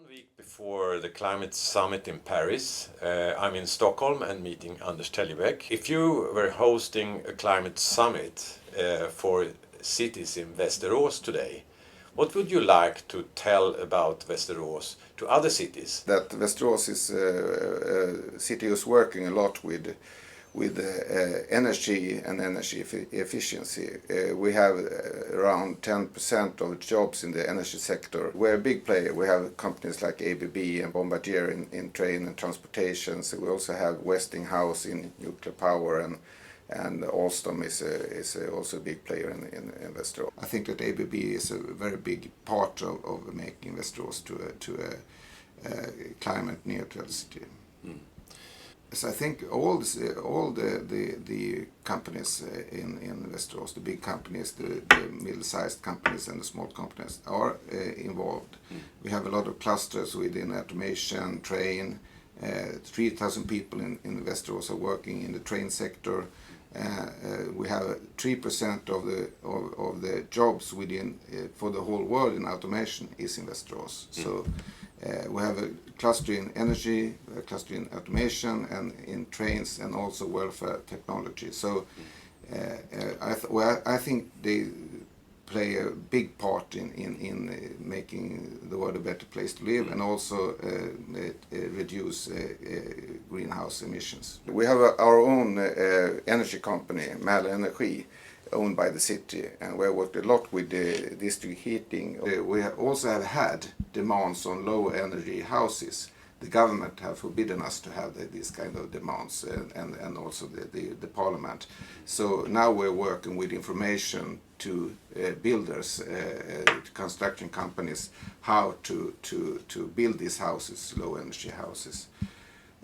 1 week before the climate summit in Paris, I'm in Stockholm and meeting Anders Teljeba. If you were hosting a climate summit for cities in Västerås today, what would you like to tell about Västerås to other cities? That Västerås is a city who's working a lot with energy and energy efficiency. We have around 10% of jobs in the energy sector. We're a big player. We have companies like ABB and Bombardier in train and transportation. So we also have Westinghouse in nuclear power, and Alstom is also a big player in Västerås. I think that ABB is a very big part of making Västerås to a climate neutral city. So I think all the companies in Västerås, the big companies, the middle-sized companies and the small companies are involved. We have a lot of clusters within automation, train. 3,000 people in Västerås are working in the train sector. We have 3% of the jobs within for the whole world in automation is in Västerås. So we have a cluster in energy, a cluster in automation, and in trains, and also welfare technology. So I think they play a big part in making the world a better place to live, and also reduce greenhouse emissions. We have our own energy company, Energy, owned by the city, and we have worked a lot with the district heating. We also have had demands on low energy houses. The government have forbidden us to have these kind of demands, and also the parliament. So now we're working with information to builders, construction companies, how to build these houses, low energy houses.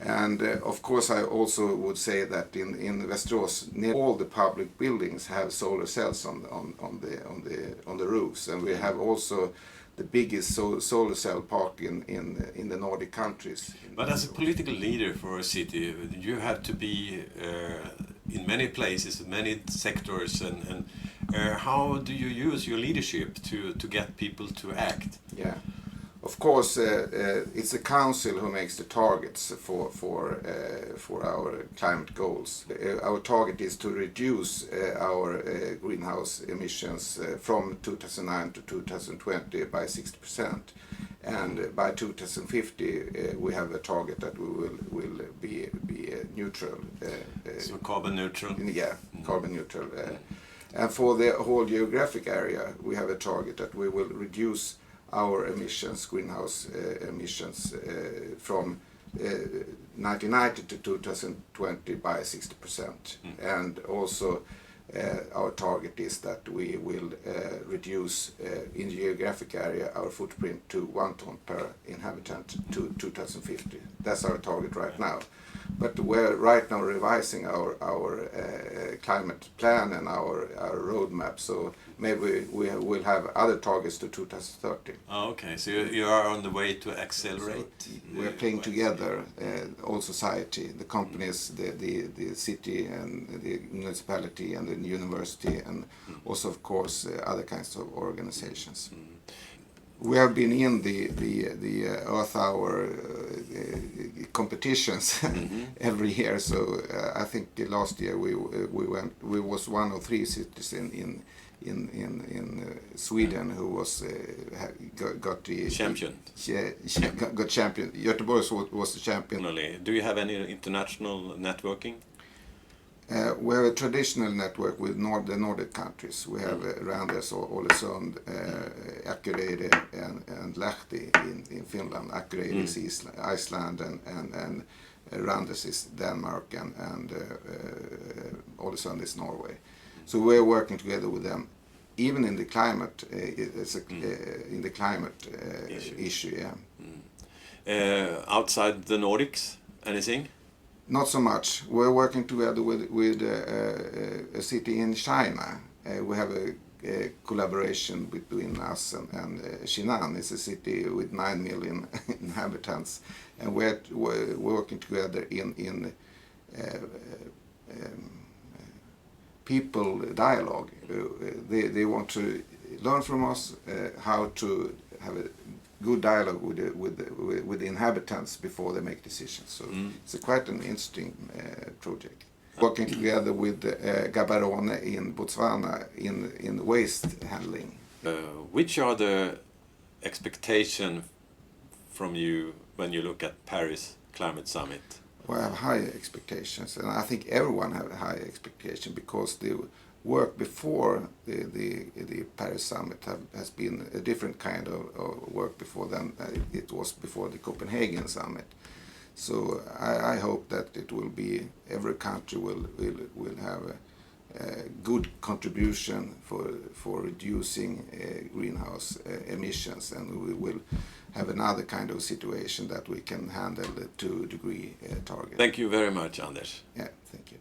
And of course, I also would say that in Västerås, all the public buildings have solar cells on the roofs, and we have also the biggest solar cell park in the Nordic countries. But as a political leader for a city, you have to be in many places, many sectors, and how do you use your leadership to get people to act? Yeah. Of course, it's the council who makes the targets for our climate goals. Our target is to reduce our greenhouse emissions from 2009 to 2020 by 60%, and by 2050 we have a target that we will be neutral. So carbon neutral. Yeah, carbon neutral. And for the whole geographic area, we have a target that we will reduce our emissions, greenhouse emissions, from 1990 to 2020 by 60%. And also our target is that we will reduce in the geographic area our footprint to 1 ton per inhabitant to 2050. That's our target right now. But we're right now revising our climate plan and our roadmap, so maybe we will have other targets to 2030. Oh, okay, so you are on the way to accelerate. So we're playing together, all society, the companies, the city and the municipality and the university, and also of course other kinds of organizations. We have been in the Earth Hour competitions every year. So I think last year we was one of 3 cities in Sweden who was got the champion. Got champion. Göteborg was the champion. Do you have any international networking? We have a traditional network with the Nordic countries. We have Randers, Ålesund, Akureyri and Lahti in Finland. Akureyri is Iceland, and Randers is Denmark, and Ålesund is Norway. So we're working together with them, even in the climate. In the climate issue. Yeah. Outside the Nordics, anything? Not so much. We're working together with a city in China. We have a collaboration between us and Xinan. It's a city with 9 million inhabitants, and we're working together in people dialogue. They want to learn from us how to have a good dialogue with the inhabitants before they make decisions. So it's quite an interesting project. Working together with Gaborone in Botswana in waste handling. Which are the expectations from you when you look at Paris Climate Summit? Well, I have high expectations, and I think everyone have high expectations because the work before the Paris Summit has been a different kind of work before than it was before the Copenhagen Summit. So I hope that it will be, every country will have a good contribution for reducing greenhouse emissions, and we will have another kind of situation that we can handle the 2-degree target. Thank you very much, Anders. Yeah, thank you.